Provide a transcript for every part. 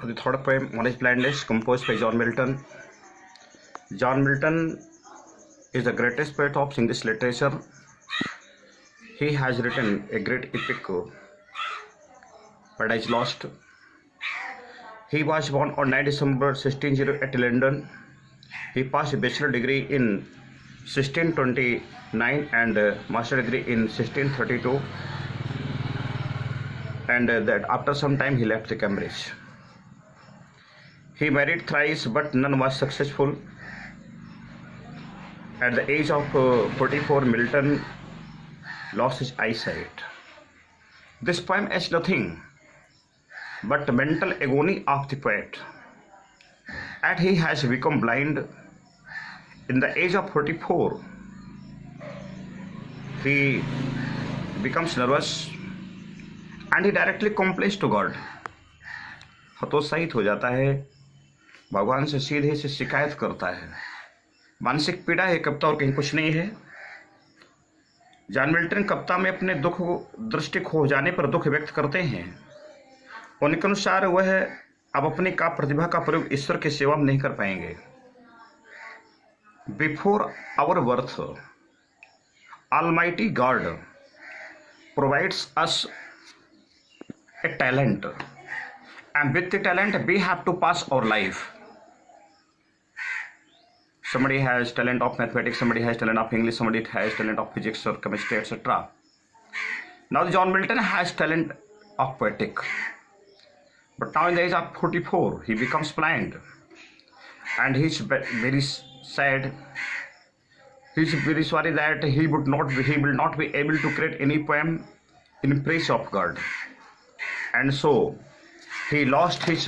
for the third poem, One is Blindness, composed by John Milton. John Milton is the greatest poet of English literature. He has written a great epic, Paradise Lost. He was born on 9 December 1608 in London. He passed a bachelor degree in 1629 and a master degree in 1632. And that after some time he left the Cambridge. He married thrice, but none was successful. At the age of 44, Milton lost his eyesight. This poem is nothing but the mental agony of the poet. And he has become blind in the age of 44. He becomes nervous and he directly complains to God. हतोत्साहित हो जाता है, भगवान से सीधे से शिकायत करता है। मानसिक पीड़ा है कविता और कहीं कुछ नहीं है। जॉन मिल्टन कविता में अपने दुख दृष्टि खो जाने पर दुख व्यक्त करते हैं। उनके अनुसार वह अब अपनी काव्य प्रतिभा का प्रयोग ईश्वर की सेवा में नहीं कर पाएंगे। Before our birth almighty God provides us a talent, and with the talent we have to pass our life. Somebody has talent of mathematics, somebody has talent of English, somebody has talent of physics or chemistry, etc. Now John Milton has talent of poetic, but now in the age of 44 he becomes blind, and he's very sad. He's very sorry that he will not be able to create any poem in praise of God. And so he lost his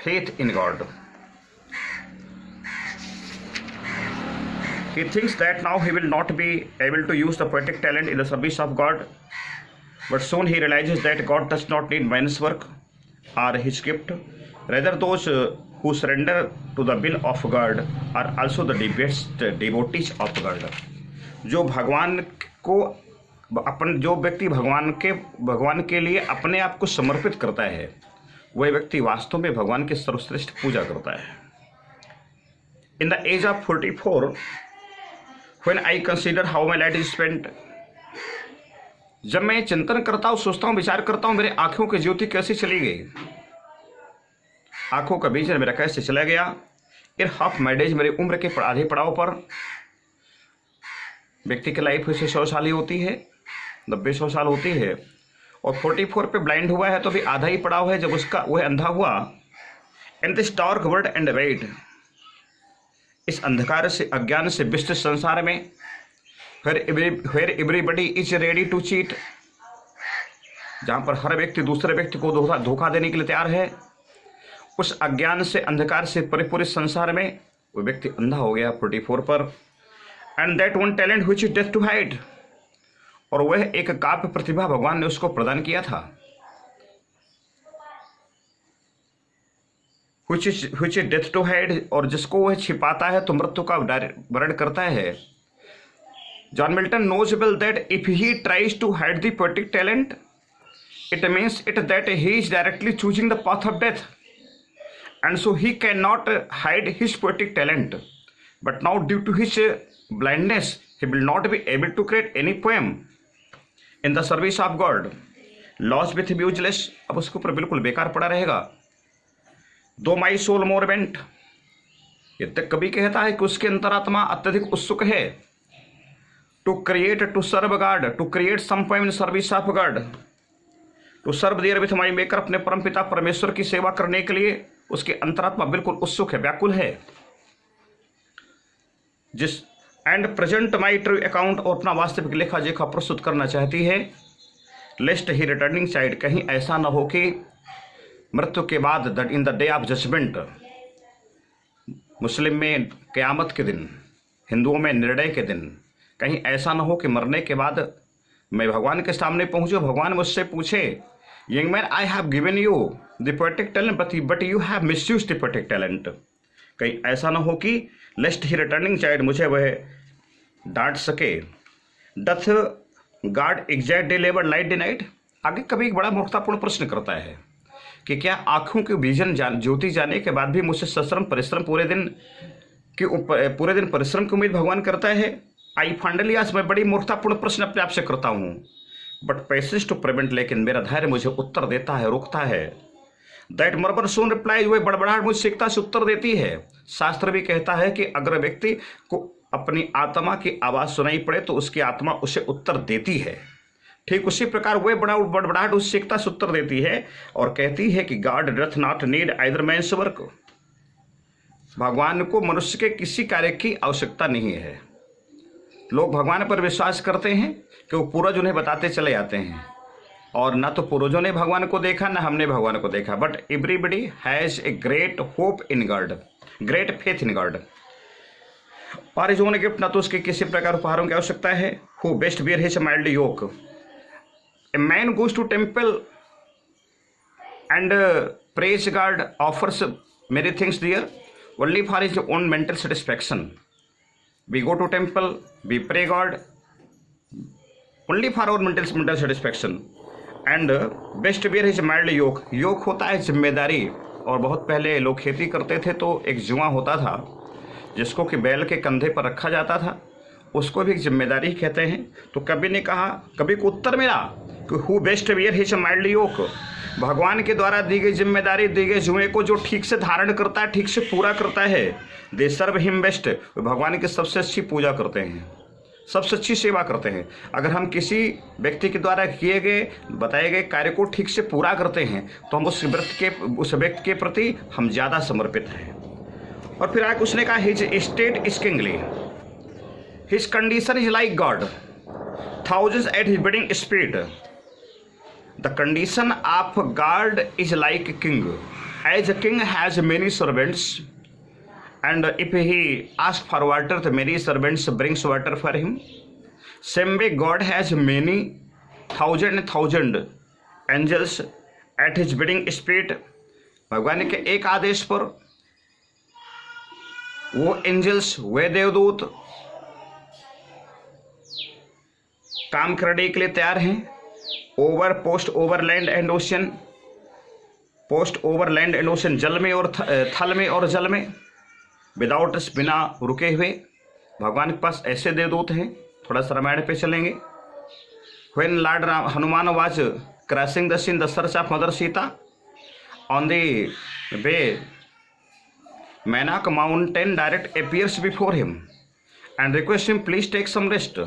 faith in God. He thinks that now he will not be able to use the poetic talent in the service of God, but soon he realizes that God does not need man's work or his gift. Rather, those who surrender to the will of God are also the best devotees of God. जो व्यक्ति भगवान के लिए अपने आप को समर्पित करता है, वह व्यक्ति वास्तव में भगवान के सर्वश्रेष्ठ पूजा करता है। In the age of 44, when I consider how my life is spent, जब मैं चिंतन करता हूँ, सोचता हूँ, विचार करता हूँ, मेरे आंखों की ज्योति कैसे चली गई, आंखों का विजन मेरा कैसे चला गया। इन हाफ मैडेज, मेरी उम्र के आधे पड़ाव पर व्यक्ति की लाइफ वैसे 100 साल ही होती है, 90-100 साल होती है, और 44 पे ब्लाइंड हुआ है तो भी आधा ही पड़ाव है जब उसका वह अंधा हुआ। In this dark world and wait, इस अंधकार से, अज्ञान से विस्तृत संसार में, where everybody is ready to cheat, जहाँ पर हर व्यक्ति दूसरे व्यक्ति को धोखा देने के लिए तैयार है, उस अज्ञान से, अंधकार से परिपूरित संसार में वो व्यक्ति अंधा हो गया 44 पर। And that one talent which is death to hide, और वह एक काव्य प्रतिभा भगवान ने उसको प्रदान किया था, which is death to hide, और जिसको वह छिपाता है तो मृत्यु का वर्ण करता है। John Milton knows well that if he tries to hide the poetic talent, it means it that he is directly choosing the path of death, and so he can not hide his poetic talent, but now due to his blindness he will not be able to create any poem in the service of God. Lost with him useless, अब उसके ऊपर बिल्कुल बेकार पड़ा रहेगा। Though my soul more bent, ये तक कभी कहता है कि उसकी अंतरात्मा अत्यधिक उत्सुक है। To create, to serve God, to create some poem in service of God, to serve dear with my maker, अपने परमपिता परमेश्वर की सेवा करने के लिए उसकी अंतरात्मा बिल्कुल उत्सुक है, व्याकुल है। जिस and present my true account, और अपना वास्तविक लेखा जोखा प्रस्तुत करना चाहती है। लेस्ट ही रिटर्निंग साइड, कहीं ऐसा ना हो कि मृत्यु के बाद in the day of judgment, Muslim में क़यामत के दिन, हिंदुओं में निर्णय के दिन, कहीं ऐसा ना हो कि मरने के बाद मैं भगवान के सामने पहुंचूं, भगवान मुझसे पूछे, young man I have given you the poetic talent but you have misused the poetic talent. कहीं ऐसा ना हो कि लेस्ट ही रिटर्निंग चाइल्ड, मुझे वह डांट सके। Doth God exact day labour light day night, आगे कभी एक बड़ा मूर्खतापूर्ण प्रश्न करता है कि क्या आँखों की विजन ज्योति जाने के बाद भी मुझसे सश्रम परिश्रम पूरे दिन परिश्रम की उम्मीद भगवान करता है? आई फाइनली, आज मैं बड़ी मूर्खतापूर्ण प्रश्न अपने आप से करता हूँ, बट पेशेंस टू प्रिवेंट, लेकिन मेरा धैर्य मुझे उत्तर देता है, रोकता है। दैट मर्मर सोन रिप्लाई, वह बड़बड़ाहट मुझ सीखता से उत्तर देती है। शास्त्र भी कहता है कि अगर व्यक्ति को अपनी आत्मा की आवाज़ सुनाई पड़े तो उसकी आत्मा उसे उत्तर देती है। ठीक उसी प्रकार वह बड़बड़ाहट उस सीखता से उत्तर देती है और कहती है कि God doth not need either man's work, भगवान को मनुष्य के किसी कार्य की आवश्यकता नहीं है। लोग भगवान पर विश्वास करते हैं कि वो पूर्वज उन्हें बताते चले जाते हैं, और ना तो पूर्वजों ने भगवान को देखा ना हमने भगवान को देखा, but everybody has a great hope in God, great faith in God. और इज ओन गिफ्ट, ना तो उसके किसी प्रकार उपहारों की आवश्यकता है। Who best bear his mild yoke, a man goes to temple and praise God, offers many things there only for his own mental satisfaction. We go to temple, we pray God only for our mental satisfaction and best bear his mild योक। योक होता है जिम्मेदारी, और बहुत पहले लोग खेती करते थे तो एक जुआ होता था जिसको कि बैल के कंधे पर रखा जाता था, उसको भी एक जिम्मेदारी कहते हैं। तो कवि ने कहा, कवि को उत्तर मिला कि who best bear his mild yoke, भगवान के द्वारा दी गई जिम्मेदारी, दी गई जुए को जो ठीक से धारण करता है, ठीक से पूरा करता है, दे सर्व हिम बेस्ट, भगवान की सबसे अच्छी पूजा करते हैं, सबसे अच्छी सेवा करते हैं। अगर हम किसी व्यक्ति के द्वारा किए गए बताए गए कार्य को ठीक से पूरा करते हैं तो हम उस व्यक्ति के प्रति हम ज़्यादा समर्पित हैं। और फिर आगे उसने कहा, his state is kingly, his condition is like God, thousands at his bidding speed. The condition of God is like king, as a king has many servants, and if he asks for water, the many servants brings water for him. Same way God has many thousand angels at his bidding speed. भगवान के एक आदेश पर वो angels, वे देवदूत काम करने के लिए तैयार हैं। Over post over land and ocean, post over land and ocean, जल में और थल में और जल में, विदाउट, बिना रुके हुए। भगवान के पास ऐसे देवदूत हैं। थोड़ा सा रामायण पे चलेंगे। When lord Hanuman was crossing the sea in the search of mother Sita on the way, Mainak mountain direct appears before him and request him please take some rest,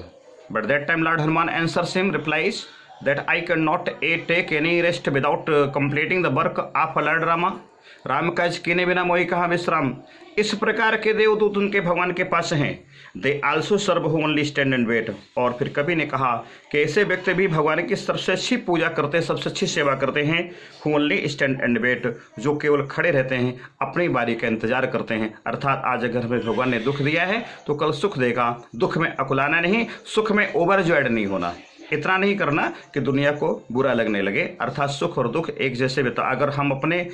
but that time lord Hanuman answers him, replies that I can not take any rest without completing the work of lord Rama, Ram काज किने बिना मोहि कहाँ विश्राम। इस प्रकार के देवदूत उनके भगवान के पास हैं। They also serve who only stand and wait. और फिर कवि ने कहा कि ऐसे व्यक्ति भी भगवान की सबसे अच्छी पूजा करते हैं, सबसे अच्छी सेवा करते हैं। Who only stand and wait, जो केवल खड़े रहते हैं, अपनी बारी का इंतजार करते हैं। अर्थात आज अगर हमें भगवान ने दुख दिया है तो कल सुख देगा। दुख में अकुलाना नहीं, सुख में ओवरजॉयड नहीं होना। इतना नहीं करना कि दुनिया को बुरा लगने लगे। अर्थात सुख और दुख एक जैसे बिता। अगर हम अपने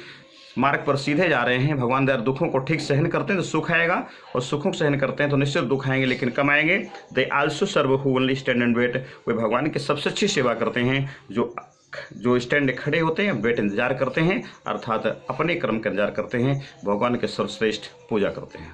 मार्ग पर सीधे जा रहे हैं, भगवान दयाल दुखों को ठीक सहन करते हैं तो सुख आएगा, और सुखों को सहन करते हैं तो निश्चित दुख आएंगे, लेकिन कम आएंगे। They also serve who only stand and wait, वे भगवान की सबसे अच्छी सेवा करते हैं जो स्टैंड खड़े होते हैं, वेट इंतजार करते हैं, अर्थात अपने कर्म का इंतजार करते हैं, भगवान के सर्वश्रेष्ठ पूजा करते हैं।